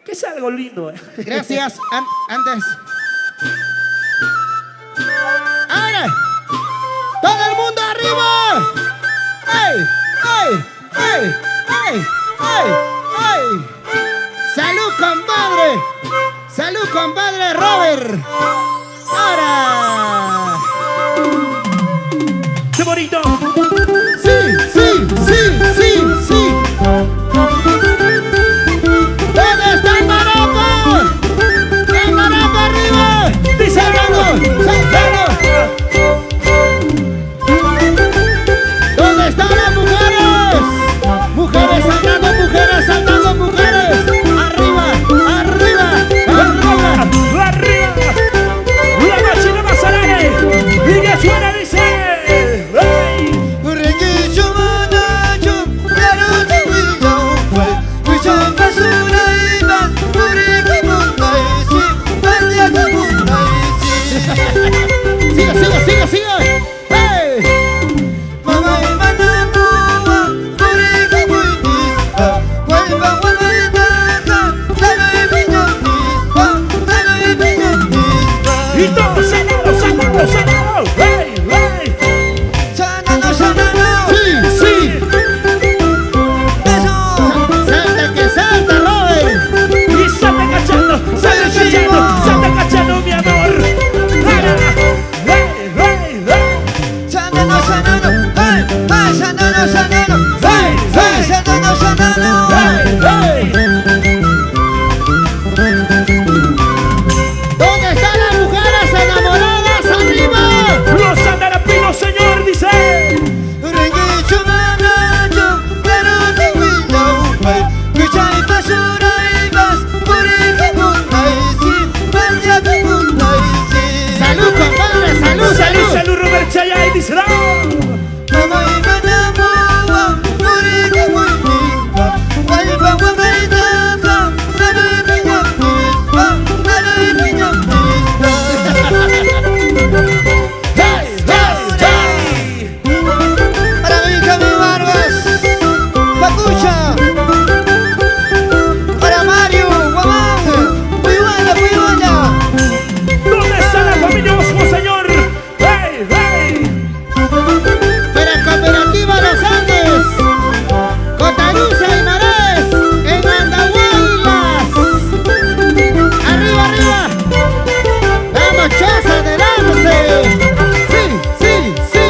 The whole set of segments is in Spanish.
Que es algo lindo. Gracias, antes. ¡Ahora! ¡Todo el mundo arriba! ¡Ey! ¡Ey! ¡Ey! ¡Ey! ¡Ey! ¡Ey! ¡Salud, compadre! ¡Salud, compadre Robert! ¡Ahora! ¡Qué bonito! ¡Sí! ¡Sí! ¡Sí! ¡Sí! ¡Sí! ¿Dónde está el maraco? ¡El maraco arriba! ¡Salgado! ¡Salgado! ¿Dónde están las mujeres? Mujeres saltando, mujeres saltando, mujeres. Arriba, arriba, arriba. ¡Arriba! ¡La máquina más al aire! ¡Y que suena, dice! ¡Hey! Sigue, sigue, sigue, sigue. ¡Hey! ¡Y todos salado, salado, salado! ¡Hey! ¡Hey! Sí, sí. Salta que salta, Robert. ¡Y salta cachando! ¡Salta cachando! ¡Salta cachando, mi amor! ¡Hey! ¡Hey! ¡Hey! ¡Hey! ¡Hey! ¿Dónde están las mujeres enamoradas? ¡Arriba! ¡Los andarapinos, señor! Dice. ¡Salud, compadre! ¡Salud, ¡Salud, salud! salud, Robert Chayay! Dice. Para Benjamín Vargas, Pacucha, para Mario, Guamán, muy buena. ¿Dónde está la familia Osmo, señor? ¡Hey! ¡Hey! Para Cooperativa Los Andes, Cotarusa y Marés, en Andahuaylas. ¡Arriba, arriba! ¡Vamos, Choza, adelante! ¡Sí, sí, sí!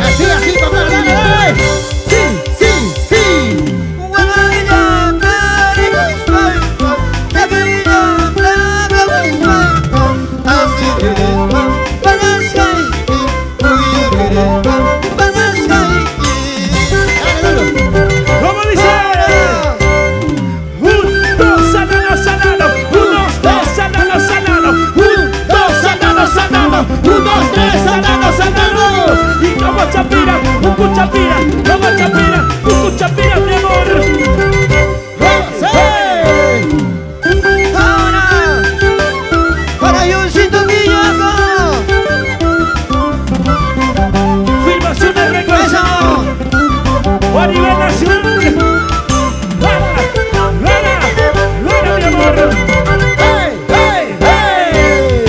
Así, así, compadre, dale, dale. Sí, sí, sí. ¿Cómo dice? Un, dos, sanano, sanano. Un, dos, tres, sanano, sanano. Un, dos, sanano, sanano. Un, dos, tres, sanano, sanano. Y como chapira, un cuchapira. Como chapira, un cuchapira, mi amor. ¡Sí! Ahora, para Johncito Quillaco, Filmaciones Recuerdo. A nivel nacional. ¡Gana! ¡Gana, mi amor! ¡Hey, hey, hey! ¡Hey!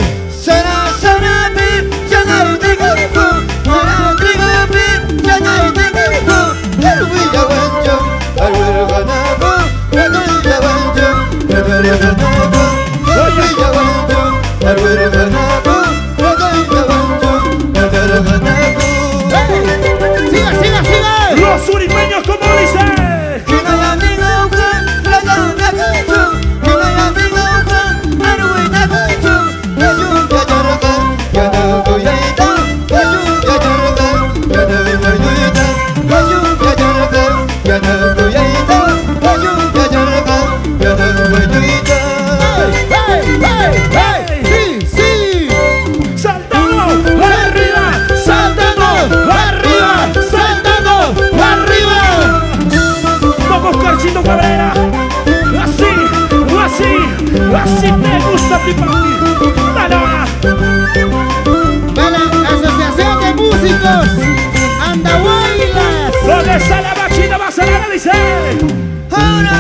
¡Siga, siga, siga! Los urimeños, como dice. ¡Hey, hey, hey, hey! ¡Sí, sí! Así te gusta a ti, papi. Dale ahora. De la Asociación de Músicos Andahuaylas. ¿Dónde está la máquina más sagrada? Dice. Ahora,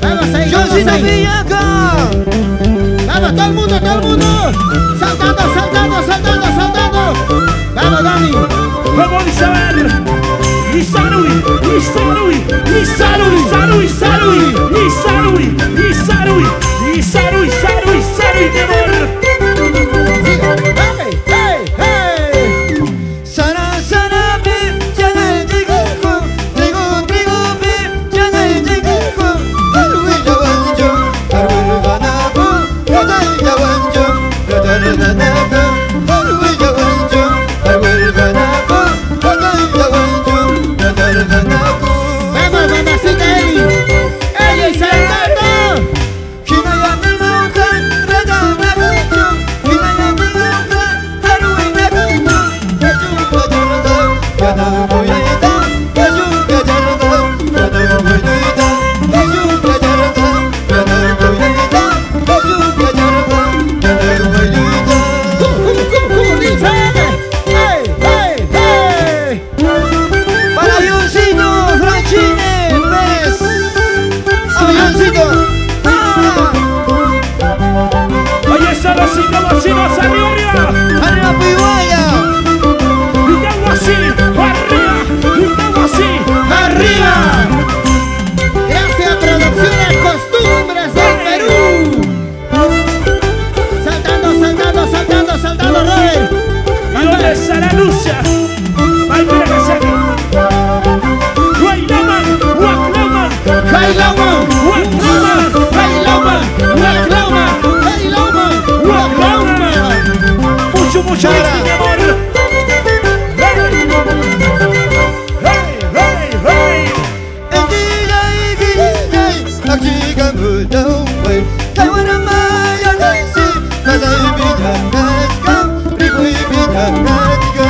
Vamos ahí, vamos Johncito ahí. Villaca. Vamos, todo el mundo, todo el mundo. Saltando, saltando, saltando, saltando. Vamos, Dani. Vamos, Isabel. Y Sarui, y Sarui, y Sarui, Sarui, Sarui, y Sarui, y Sarui, y Sarui, Sarui, Sarui, mi amor. Hey, hey, hey. Sana sana bi jana jigo jigo jigo bi jana jigo harui jawanjo harui ganago gadai jawanjo gadai ganago harui jawanjo harui ganago gadai jawanjo gadai ganago Vamos, mamacita Eli. Eli saltando. hinaya mimukan rada nagujo hinaya mimukan harui nagujo kaju kajarada kada boyeda kaju kajarada kada boyeda kaju kajarada kada boyeda kaju kajarada kada boyeda Dice. Hey, hey, hey. para avioncito Franchine Pérez avioncito Oye, son los 5 bocinos arriba. arriba Pihuaya Y algo así, arriba, y algo así, Arriba. Gracias a Producciones Costumbres del Perú. Saltando, saltando, saltando, saltando, Robert. ¿Y dónde está la Lucia? Ay, mira que se ve. Guaylaman, Guaclaman, Bailaman, Guaclaman, bailaman, bailaman, bailaman, bailaman. mucho, mucho Chara. éxito, mi amor. Hey, hey, hey, hey. Akjiga mudawai Kawana maya nasi Mazai bijangatka Rikui bijangatka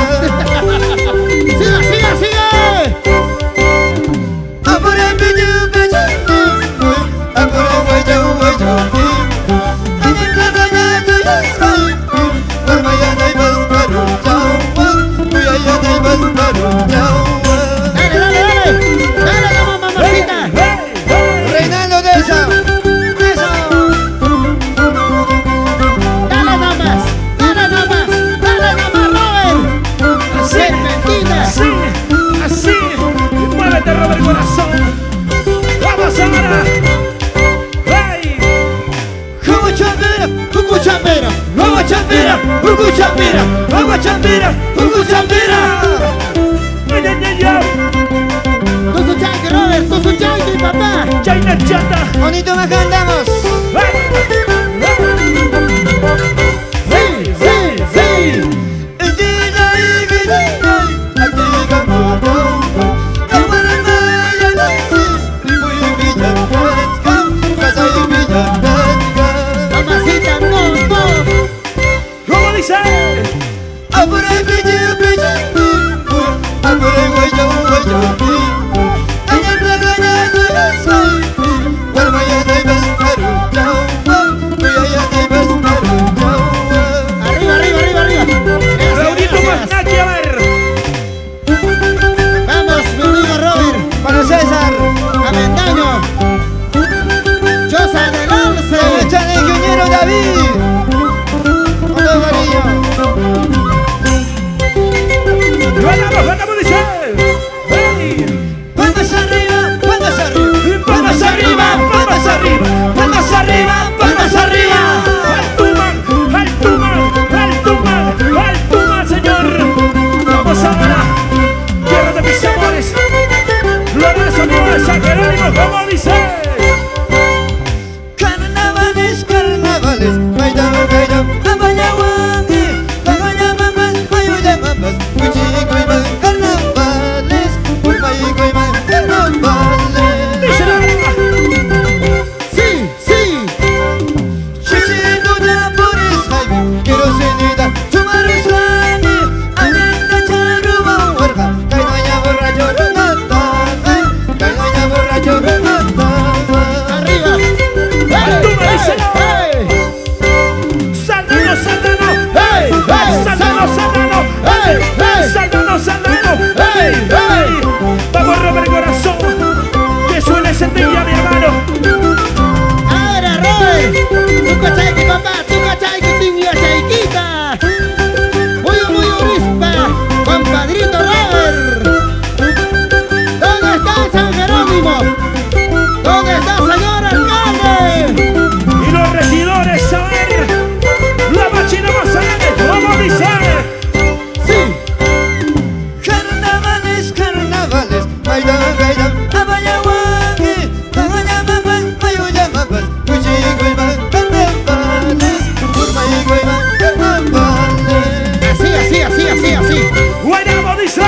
Siga, siga, siga. Apura biju biju Apura wajau wajau Anim laganya tuyasai Warmaya naibas karun jawa Buyaya naibas karun jawa Dale, dale, dale. Dale, vamos, mamacita. Hey, hey. Reinaldo Deza Eso Dale nomás, dale nomás, dale nomás, Robert. Así, Sin mentiras. así, así. Muévete, Robert Corazón. Vamos ahora. Hey. Como chambera Cucu chambera, Vamos chambera Hugo chambera Vamos chambera Hugo chambera Ay, ay, ay, ay. tú su chanque, Robert, tú su chanque, papá. China chata. Bonito más cantamos Hey. Sí, sí, sí. Mamacita, no, no. ¿Cómo dice? Tu cachaiqui, papá, tu cachaiqui, tiña chaiquita. Muy rispa, compadrito Robert. ¿Dónde está San Jerónimo? ¿Dónde está señor alcalde? Y los regidores, a ver, la machina Manzanares, ¿cómo dice? Sí. Carnavales, carnavales, Maidan, Gaidan, Abayahuangue, Tagayamapas, Mayuyamapas, Cuchiguayman, carnavales, Urmayiguayman, carnavales. Así. Guaynabo dice.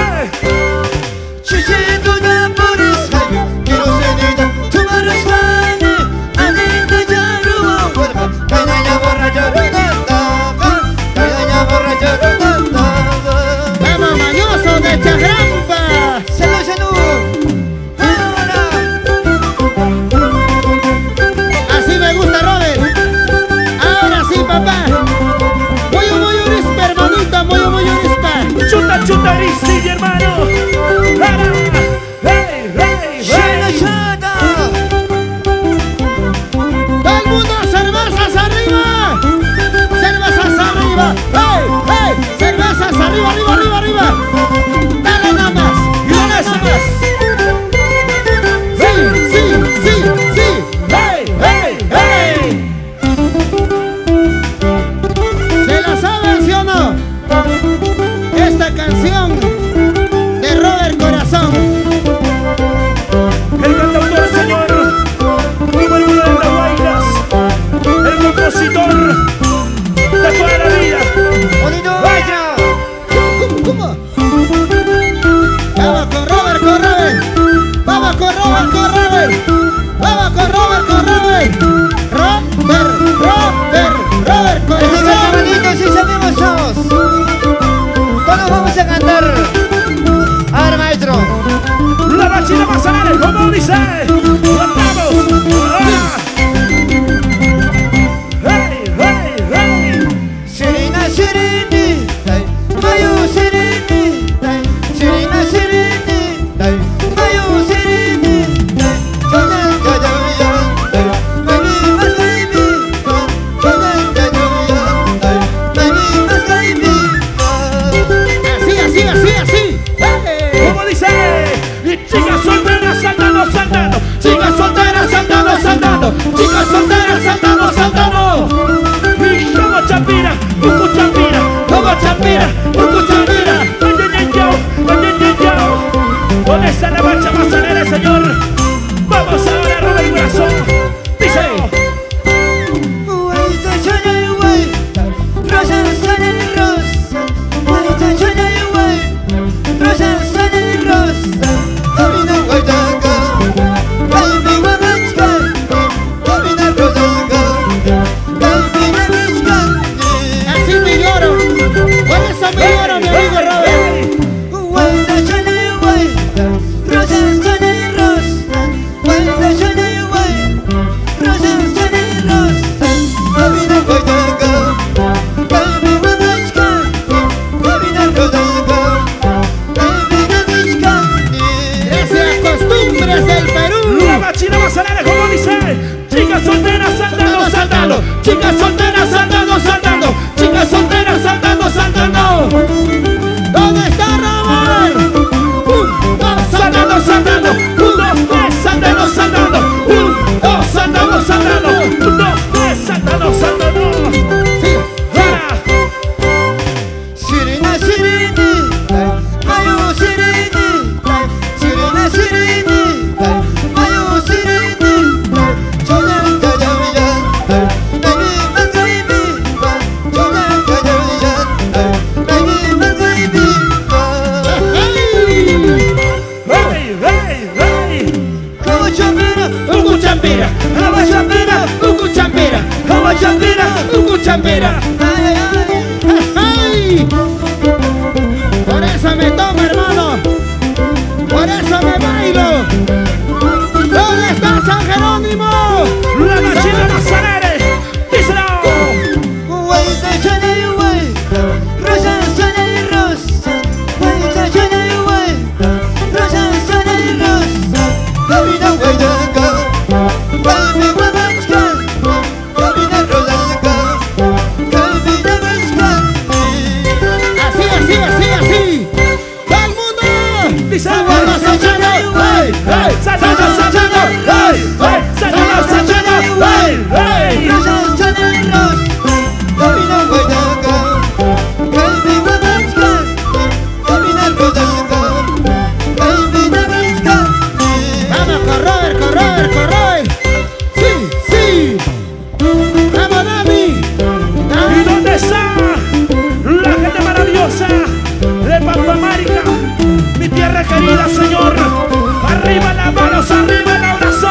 Chichituya por escayo, quiero cenita, chumarras jane, anita yaruwa huerja, cañaña borracho runataga, cañaña borracho runataga. Vamos, mañoso de Chagrampa. Salud, ahora. Así me gusta, Robert. Ahora sí, papá. Muy rispa, hermanito, muy rispa. Chuta, Risi, mi hermano. ¡Para! ¡Hey! Shana Shana. Todo el mundo, cervezas arriba. Cervezas arriba. ¡Hey! Cervezas arriba. Dale nada más. ¿Y dónde estás? Sí. ¡Hey! ¿Se la saben, sí o no? Esta canción de Robert Corazón. El cantautor, señor, número 1 de las Guainas, el compositor de toda la vida. Bonito vaya. ¿Cómo? Vamos con Robert. Vamos con Robert. Robert Ese Corazón. hermanito sí sabemos todos. Todos vamos a cantar. Ahora maestro. La machina Manzanares, ¿cómo dice? ¡Cantamos! ¡Ah! ¡Hey! Serena Sereni, Mayo Sereni, Serena Sereni, Mayo Sereni, Así. ¡Hey! ¿Cómo dice? Y chicas solteras saltando. Chicas solteras saltando. Y como Chapira, Ucu Chapira. Ay, ¿dónde está la marcha Manzanares, señor? Vamos ahora a robar el corazón. Dice. Así me lloro. Por eso me lloro, mi amigo Robert. Gracias, costumbres del Perú. La machina Manzanares, ¿cómo dice? Chicas solteras saltando. Chicas solteras saltando. ¿Dónde está Robert? 1, 2, Saltando. 1, 2, 3, saltando. 1, 2, saltando. 1, 2, 3, saltando. Sí. ¡Ah! Serena Sereni, Mayo Sereni, Serena Sereni, Mayo Sereni, Chambira. ¡Ay! Por eso me tomo, hermano. Por eso me bailo. ¿Dónde está San Jerónimo? La machina Manzanares. Díselo. esa, la gente maravillosa de Pampamarica, mi tierra querida, Señor. Arriba las manos, arriba el abrazo.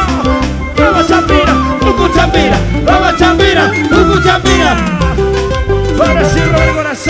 Vamos Chapira, Chapira, vamos Chapira, Chapira. para el cielo del corazón.